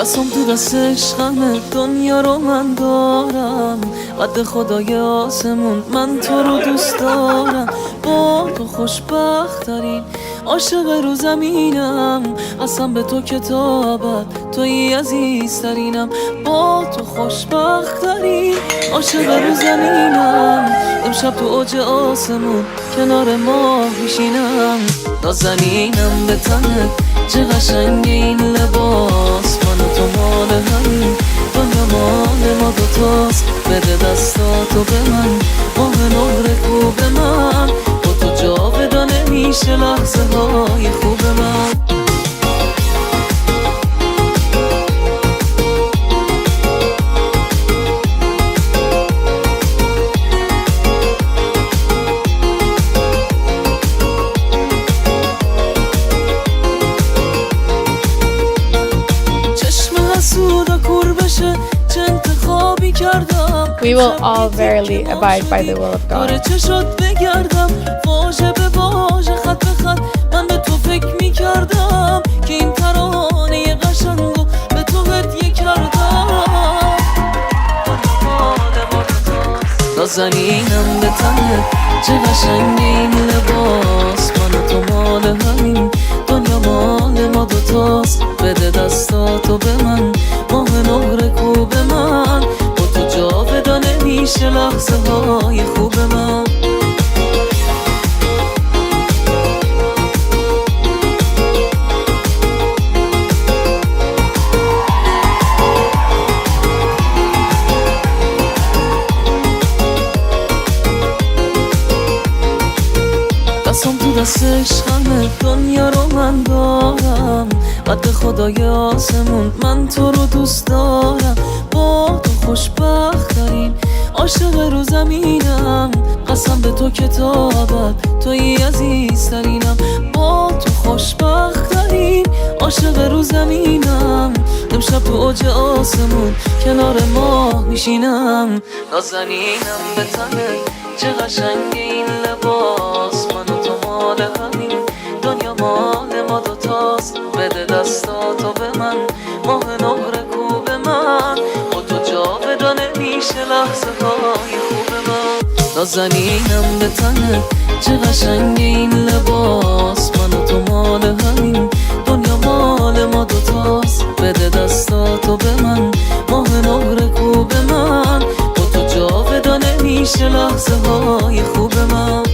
دستم تو دست عشقمه، دنیا رو من دارم، قد خدای آسمون من تو رو دوست دارم. با تو خوشبخت ترین عاشق رو زمینم، قسم به تو کتابت توی عزیزترینم. با تو خوشبخت ترین عاشق رو زمینم، امشب تو اوج آسمون کنار ماه میشینم. نازنینم به تنت چه قشنگ این لباس، من و تو مال همین دنیا مال ما دوتاست. بده دستاتو به من، ماه نور خوب من، با تو جاودانه میشه لحظه های خوب من. We will all verily abide by the will of God. من به تو فکر میکردم که این ترانه قشنگو به تو هدیه کردم. نازنینم به تنت چه قشنگ این لباس، من و تو مال همین دنیا مال ما دوتاست. بده دستاتو به من، ماه نور خوب من، با تو جاودانه میشه لحظه های خوب من. دستم تو دست عشقمه، دنیا رو من دارم، قد خدای آسمون من تو رو دوست دارم. با تو خوشبخت ترین عاشق رو زمینم، قسم به تو کتابت توی عزیزترینم. با تو خوشبخت ترین عاشق رو زمینم، امشب تو اوج آسمون کنار ماه میشینم. نازنینم به تنت چه قشنگ این لباس، من و تو مال همین دنیا مال ما دوتاست. بده دستاتو به من، ماه نور خوب من، با تو جاودانه میشه لحظه های خوب من. نازنینم به تنت چه قشنگ این لباس، من و تو مال همین دنیا مال ما دوتاست. بده دستاتو به من، ماه نور خوب من، با تو جاودانه میشه لحظه های خوب من.